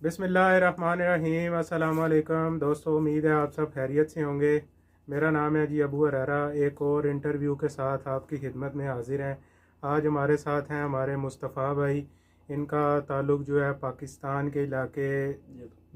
बिस्मिल्लाहिर्रहमानिर्रहीम। अस्सलाम वालेकुम दोस्तों, उम्मीद है आप सब खैरियत से होंगे। मेरा नाम है जी अबू हरारा। एक और इंटरव्यू के साथ आपकी खिदमत में हाजिर हैं। आज हमारे साथ हैं हमारे मुस्तफ़ा भाई। इनका ताल्लुक़ जो है पाकिस्तान के इलाके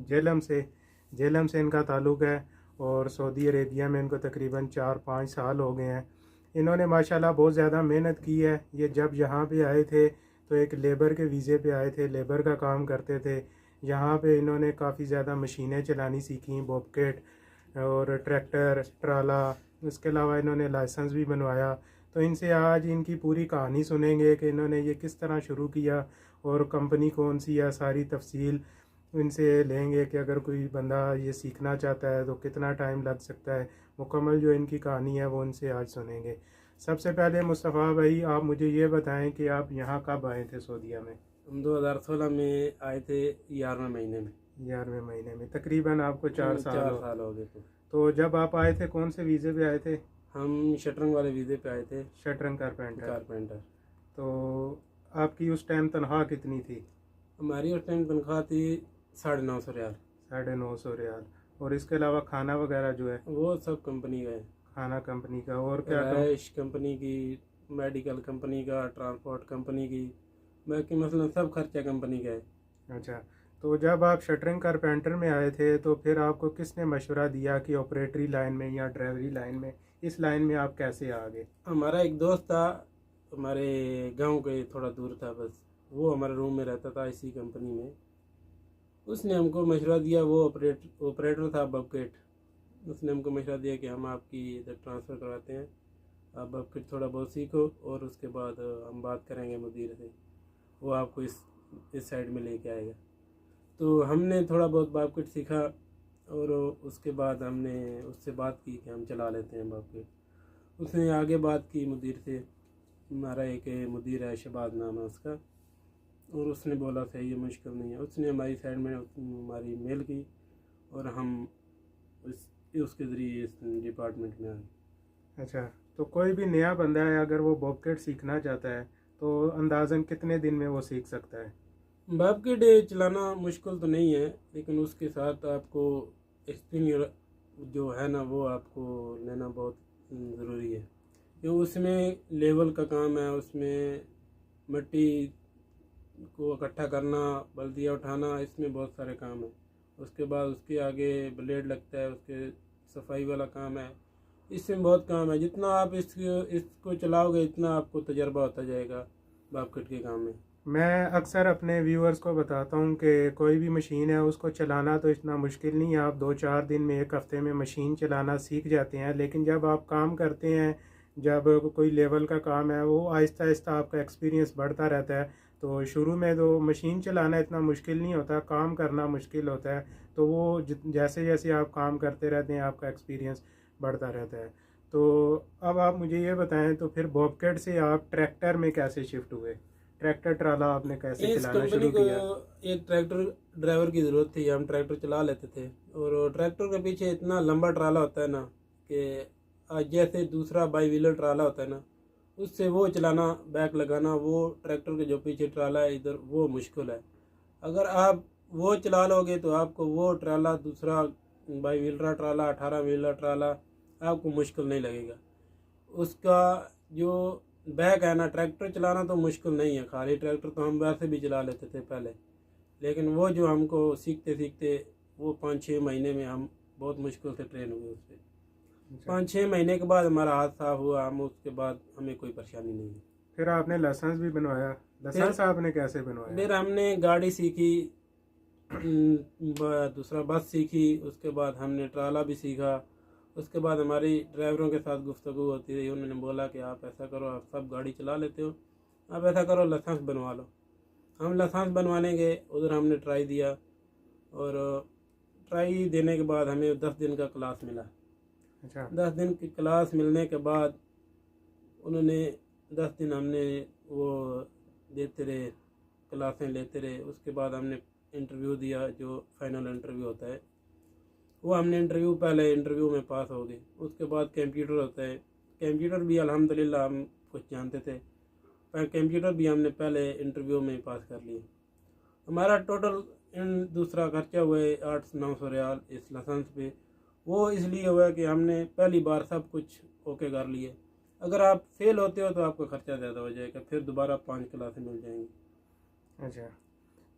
जेलम से इनका ताल्लुक़ है और सऊदी अरेबिया में इनको तकरीबन 4-5 साल हो गए हैं। इन्होंने माशाल्लाह बहुत ज़्यादा मेहनत की है। ये जब यहाँ पे आए थे तो एक लेबर के वीज़े पे आए थे, लेबर का काम करते थे। यहाँ पे इन्होंने काफ़ी ज़्यादा मशीनें चलानी सीखी, बॉबकेट और ट्रैक्टर ट्राला। इसके अलावा इन्होंने लाइसेंस भी बनवाया। तो इनसे आज इनकी पूरी कहानी सुनेंगे कि इन्होंने ये किस तरह शुरू किया और कंपनी कौन सी है, सारी तफसील इनसे लेंगे कि अगर कोई बंदा ये सीखना चाहता है तो कितना टाइम लग सकता है। मुकम्मल जो इनकी कहानी है वो इनसे आज सुनेंगे। सबसे पहले मुस्तफ़ा भाई, आप मुझे ये बताएं कि आप यहाँ कब आए थे सऊदीया में? हम 2016 में आए थे, 11वें महीने में। 11वें महीने में तकरीबन आपको 4 साल चार हो। साल हो गए। तो जब आप आए थे कौन से वीज़े पे आए थे? हम शटरंग वाले वीज़े पे आए थे। शटरंग कारपेंटर। कारपेंटर। तो आपकी उस टाइम तनख्वाह कितनी थी? हमारी उस टाइम तनख्वाह थी 950 रियाल। 950 रियाल। और इसके अलावा खाना वगैरह जो है वो सब कंपनी का है। खाना कंपनी का, और क्या रहाइश कंपनी की, मेडिकल कंपनी का, ट्रांसपोर्ट कंपनी की, बाकी मतलब सब खर्चा कंपनी का है। अच्छा, तो जब आप शटरिंग कारपेंटर में आए थे तो फिर आपको किसने मशवरा दिया कि ऑपरेटरी लाइन में या ड्राइवरी लाइन में, इस लाइन में आप कैसे आ गए? हमारा एक दोस्त था, हमारे गांव के थोड़ा दूर था, बस वो हमारे रूम में रहता था इसी कंपनी में। उसने हमको मशवरा दिया, वो ऑपरेटर था बबकेट। उसने हमको मशवरा दिया कि हम आपकी इधर ट्रांसफ़र करवाते हैं, आप बबकेट थोड़ा बहुत सीखो और उसके बाद हम बात करेंगे मुदीर से, वो आपको इस साइड में लेके आएगा। तो हमने थोड़ा बहुत बबकेट सीखा और उसके बाद हमने उससे बात की कि हम चला लेते हैं बबकेट। उसने आगे बात की मुदीर से। हमारा एक मुदीर है, शहबाज नाम है उसका, और उसने बोला सही है, मुश्किल नहीं है। उसने हमारी साइड में हमारी मेल की और हम उसके ज़रिए इस डिपार्टमेंट में आ गए। अच्छा, तो कोई भी नया बंदा है अगर वो बॉबकेट सीखना चाहता है तो अंदाज़न कितने दिन में वो सीख सकता है? बॉबकेट चलाना मुश्किल तो नहीं है, लेकिन उसके साथ आपको एक्सपीरियंस जो है ना वो आपको लेना बहुत ज़रूरी है, क्योंकि उसमें लेवल का काम है, उसमें मिट्टी को इकट्ठा करना, बल्दियाँ उठाना, इसमें बहुत सारे काम है। उसके बाद उसके आगे ब्लेड लगता है, उसके सफाई वाला काम है, इसमें बहुत काम है। जितना आप इसको चलाओगे इतना आपको तजर्बा होता जाएगा बॉबकेट के काम में। मैं अक्सर अपने व्यूअर्स को बताता हूँ कि कोई भी मशीन है उसको चलाना तो इतना मुश्किल नहीं है। आप 2-4 दिन में, 1 हफ़्ते में मशीन चलाना सीख जाते हैं। लेकिन जब आप काम करते हैं, जब कोई लेवल का काम है, वो आहिस्ता आहिस्ता आपका एक्सपीरियंस बढ़ता रहता है। तो शुरू में तो मशीन चलाना इतना मुश्किल नहीं होता, काम करना मुश्किल होता है। तो वो जैसे जैसे आप काम करते रहते हैं आपका एक्सपीरियंस बढ़ता रहता है। तो अब आप मुझे ये बताएं, तो फिर बॉबकेट से आप ट्रैक्टर में कैसे शिफ्ट हुए? ट्रैक्टर ट्राला आपने कैसे इस चलाना कंपनी शुरू को किया? एक ट्रैक्टर ड्राइवर की ज़रूरत थी, हम ट्रैक्टर चला लेते थे। और ट्रैक्टर के पीछे इतना लंबा ट्राला होता है ना कि जैसे दूसरा बाई व्हीलर ट्राला होता है ना, उससे वो चलाना, बैक लगाना, वो ट्रैक्टर के जो पीछे ट्राला है इधर, वो मुश्किल है। अगर आप वो चला लोगे तो आपको वो ट्राला, दूसरा बाई व्हीलर ट्राला, 18 व्हीलर ट्राला, आपको मुश्किल नहीं लगेगा। उसका जो बैक है ना, ट्रैक्टर चलाना तो मुश्किल नहीं है, खाली ट्रैक्टर तो हम वैसे भी चला लेते थे पहले। लेकिन वो जो हमको सीखते सीखते वो 5-6 महीने में हम बहुत मुश्किल से ट्रेन हुए उस पर। 5-6 महीने के बाद हमारा हाथ साफ हुआ, हम उसके बाद हमें कोई परेशानी नहीं है। फिर आपने लाइसेंस भी बनवाया? लाइसेंस आपने कैसे बनवाया? फिर हमने गाड़ी सीखी, दूसरा बस सीखी, उसके बाद हमने ट्राला भी सीखा। उसके बाद हमारी ड्राइवरों के साथ गुफ्तगू होती रही, उन्होंने बोला कि आप ऐसा करो, आप सब गाड़ी चला लेते हो, आप ऐसा करो लाइसेंस बनवा लो। हम लाइसेंस बनवाने गए, उधर हमने ट्राई दिया और ट्राई देने के बाद हमें 10 दिन का क्लास मिला। अच्छा, 10 दिन की क्लास मिलने के बाद उन्होंने 10 दिन हमने वो देते रहे, क्लासें लेते रहे। उसके बाद हमने इंटरव्यू दिया, जो फाइनल इंटरव्यू होता है वो हमने पहले इंटरव्यू में पास हो गए। उसके बाद कंप्यूटर होता है, कंप्यूटर भी अल्हम्दुलिल्लाह हम कुछ जानते थे, पर कंप्यूटर भी हमने पहले इंटरव्यू में पास कर लिया। हमारा टोटल दूसरा खर्चा हुआ है 800-900 रियाल इस लाइसेंस पे। वो इसलिए हुआ कि हमने पहली बार सब कुछ ओके कर लिए। अगर आप फेल होते हो तो आपका खर्चा ज़्यादा हो जाएगा, फिर दोबारा 5 क्लासें मिल जाएंगी। अच्छा,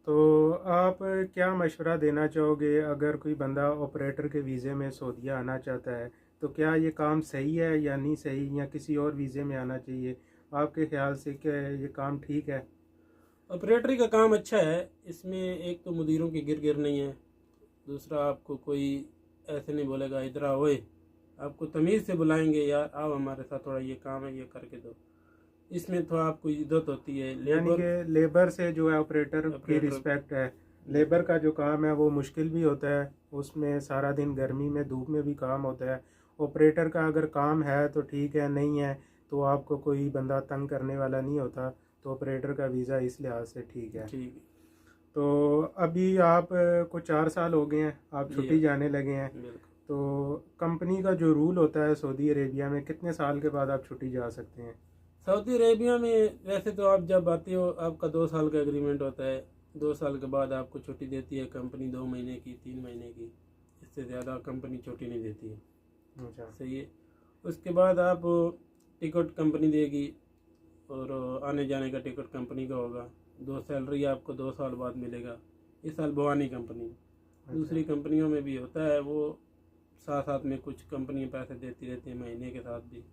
तो आप क्या मशवरा देना चाहोगे अगर कोई बंदा ऑपरेटर के वीज़े में सऊदीया आना चाहता है, तो क्या ये काम सही है या नहीं सही, या किसी और वीज़े में आना चाहिए? आपके ख्याल से क्या ये काम ठीक है? ऑपरेटरी का काम अच्छा है। इसमें एक तो मुदीरों की गिर गिर नहीं है, दूसरा आपको कोई ऐसे नहीं बोलेगा इधर आओ ओए, आपको तमीज़ से बुलाएंगे, यार आओ हमारे साथ थोड़ा ये काम है ये करके दो। इसमें थोड़ा आपको इज्जत होती है। यानी लेबर कि लेबर से जो है ऑपरेटर की ऑपरेटर रिस्पेक्ट है। लेबर का जो काम है वो मुश्किल भी होता है, उसमें सारा दिन गर्मी में धूप में भी काम होता है। ऑपरेटर का अगर काम है तो ठीक है, नहीं है तो आपको कोई बंदा तंग करने वाला नहीं होता, तो ऑपरेटर का वीज़ा इस लिहाज से ठीक है। ठीक है। तो अभी आप को 4 साल हो गए हैं, आप जी छुट्टी जाने लगे हैं, बिल्कुल। तो कंपनी का जो रूल होता है सऊदी अरेबिया में, कितने साल के बाद आप छुट्टी जा सकते हैं? सऊदी अरेबिया में वैसे तो आप जब आते हो आपका 2 साल का एग्रीमेंट होता है। 2 साल के बाद आपको छुट्टी देती है कंपनी, 2 महीने की, 3 महीने की। इससे ज़्यादा कंपनी छुट्टी नहीं देती है। अच्छा। सही है। उसके बाद आप टिकट कंपनी देगी और आने जाने का टिकट कंपनी का होगा। 2 सैलरी आपको 2 साल बाद मिलेगा। इस साल भवानी कंपनी, दूसरी कंपनियों में भी होता है वो, साथ साथ में कुछ कंपनियां पैसे देती रहती हैं महीने के साथ भी,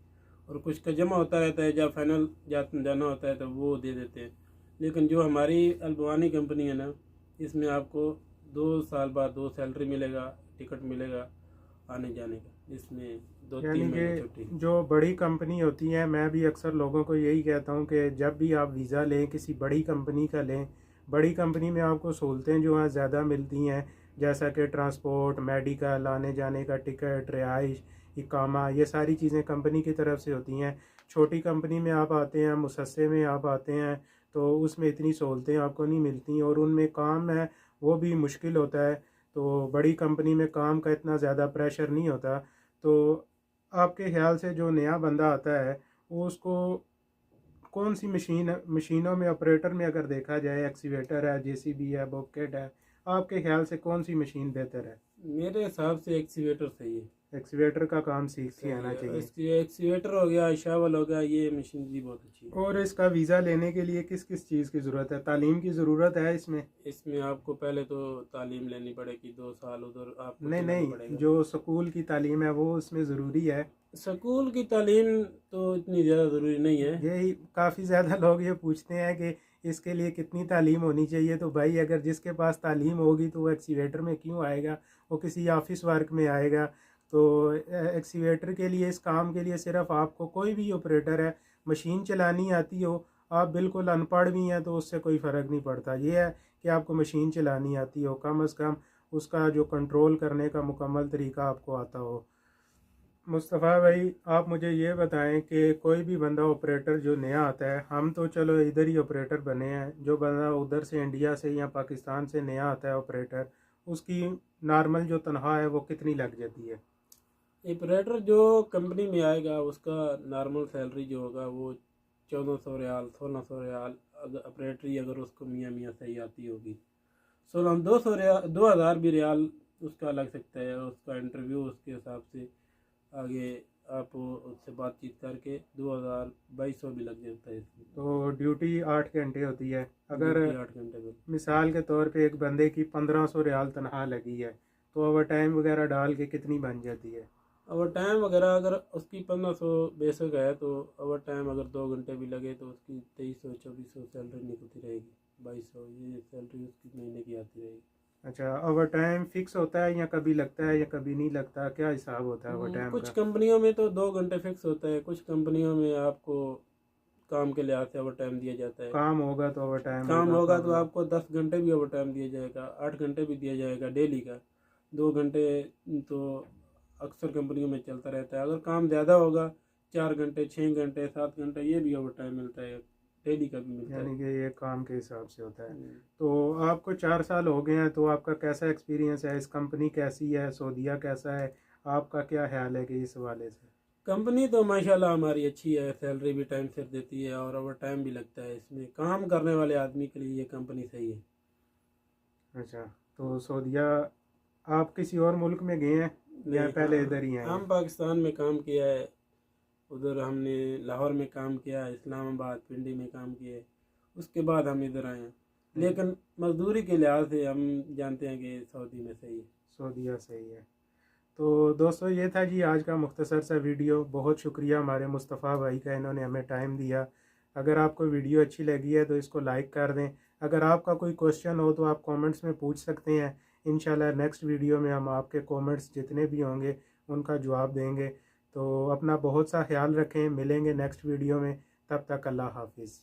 और कुछ का जमा होता रहता है, जब फाइनल जाना होता है तो वो दे देते हैं। लेकिन जो हमारी अलभवानी कंपनी है ना, इसमें आपको 2 साल बाद 2 सैलरी मिलेगा, टिकट मिलेगा आने जाने का, जिसमें 2-3 यानी महीने छुट्टी। कि जो बड़ी कंपनी होती है, मैं भी अक्सर लोगों को यही कहता हूँ कि जब भी आप वीज़ा लें किसी बड़ी कंपनी का लें। बड़ी कंपनी में आपको सहूलतें जो हैं ज़्यादा मिलती हैं, जैसा कि ट्रांसपोर्ट, मेडिकल, आने जाने का टिकट, रिहाइश, इकामा, ये सारी चीज़ें कंपनी की तरफ से होती हैं। छोटी कंपनी में आप आते हैं, मुसस्से में आप आते हैं, तो उसमें इतनी सहूलतें आपको नहीं मिलती, और उनमें काम है वो भी मुश्किल होता है। तो बड़ी कंपनी में काम का इतना ज़्यादा प्रेशर नहीं होता। तो आपके ख्याल से जो नया बंदा आता है वो उसको कौन सी मशीनों में, ऑपरेटर में अगर देखा जाए, एक्सीवेटर है, जेसीबी है, बॉबकेट है, आपके ख्याल से कौन सी मशीन बेहतर है? मेरे हिसाब से एक्सीवेटर सही है। एक्सीवेटर का काम सीख के सही आना है। चाहिए। इसकी एक्सीवेटर हो गया, शावल हो गया, ये मशीनरी बहुत अच्छी है। और इसका वीज़ा लेने के लिए किस किस चीज़ की ज़रूरत है? तालीम की ज़रूरत है इसमें? इसमें आपको पहले तो तालीम लेनी पड़ेगी, 2 साल उधर आपको नहीं दिलाना नहीं, पड़ेगा। जो स्कूल की तालीम है वो उसमें ज़रूरी है। स्कूल की तालीम तो इतनी ज़्यादा ज़रूरी नहीं है। यही काफ़ी ज़्यादा लोग ये पूछते हैं कि इसके लिए कितनी तालीम होनी चाहिए। तो भाई अगर जिसके पास तालीम होगी तो वो एक्सीवेटर में क्यों आएगा, वो किसी ऑफिस वर्क में आएगा। तो एक्सीवेटर के लिए, इस काम के लिए सिर्फ आपको, कोई भी ऑपरेटर है, मशीन चलानी आती हो, आप बिल्कुल अनपढ़ भी हैं तो उससे कोई फ़र्क नहीं पड़ता। ये है कि आपको मशीन चलानी आती हो, कम अज़ कम उसका जो कंट्रोल करने का मुकम्मल तरीका आपको आता हो। मुस्तफ़ा भाई, आप मुझे ये बताएं कि कोई भी बंदा ऑपरेटर जो नया आता है, हम तो चलो इधर ही ऑपरेटर बने हैं, जो बंदा उधर से, इंडिया से या पाकिस्तान से नया आता है ऑपरेटर, उसकी नॉर्मल जो तनख्वाह है वो कितनी लग जाती है? ऑपरेटर जो कंपनी में आएगा उसका नॉर्मल सैलरी जो होगा वो 1400 रियाल, 1600 रियाल। अगर ऑपरेटरी अगर उसको मियाँ मियाँ सही आती होगी, 200 रियाल, 2000 भी रियाल उसका लग सकता है। उसका इंटरव्यू उसके हिसाब से आगे आप उससे बातचीत करके 2000, 2200 भी लग जाता है इसमें। तो ड्यूटी 8 घंटे होती है। अगर 8 घंटे में मिसाल के तौर पे एक बंदे की 1500 रियाल तनख्वाह लगी है, तो ओवर टाइम वगैरह डाल के कितनी बन जाती है? ओवर टाइम वगैरह अगर उसकी 1500 बेसिक है तो ओवर टाइम अगर 2 घंटे भी लगे तो उसकी 2300-2400 सैलरी निकलती रहेगी। 2200 ये सैलरी उसकी महीने की आती रहेगी। अच्छा, ओवर टाइम फिक्स होता है या कभी लगता है या कभी नहीं लगता, क्या हिसाब होता है ओवर टाइम कुछ का? कंपनियों में तो 2 घंटे फिक्स होता है, कुछ कंपनियों में आपको काम के लिहाज से ओवर टाइम दिया जाता है। काम होगा तो ओवर टाइम काम होगा, होगा काम तो आपको 10 घंटे भी ओवर टाइम दिया जाएगा, 8 घंटे भी दिया जाएगा डेली का। 2 घंटे तो अक्सर कंपनियों में चलता रहता है। अगर काम ज़्यादा होगा 4 घंटे, 6 घंटे, 7 घंटे ये भी ओवर टाइम मिलता है, डेली का भी मिलता है। यानी कि ये काम के हिसाब से होता है। हम्म। तो आपको 4 साल हो गए हैं, तो आपका कैसा एक्सपीरियंस है? इस कंपनी कैसी है? सऊदीया कैसा है? आपका क्या ख्याल है कि इस हवाले से? कंपनी तो माशाल्लाह हमारी अच्छी है, सैलरी भी टाइम से देती है और ओवर टाइम भी लगता है। इसमें काम करने वाले आदमी के लिए ये कंपनी सही है। अच्छा, तो सऊदीया आप किसी और मुल्क में गए हैं या नहीं, पहले इधर ही आए हम हैं? पाकिस्तान में काम किया है। उधर हमने लाहौर में काम किया, इस्लामाबाद, पिंडी में काम किए। उसके बाद हम इधर आए हैं, लेकिन मजदूरी के लिहाज से हम जानते हैं कि सऊदी में सही है। सऊदीया सही है। तो दोस्तों ये था जी आज का मुख्तसर सा वीडियो। बहुत शुक्रिया हमारे मुस्तफ़ा भाई का, इन्होंने हमें टाइम दिया। अगर आपको वीडियो अच्छी लगी है तो इसको लाइक कर दें। अगर आपका कोई क्वेश्चन हो तो आप कमेंट्स में पूछ सकते हैं। इंशाल्लाह नेक्स्ट वीडियो में हम आपके कमेंट्स जितने भी होंगे उनका जवाब देंगे। तो अपना बहुत सा ख्याल रखें, मिलेंगे नेक्स्ट वीडियो में। तब तक अल्लाह हाफिज़।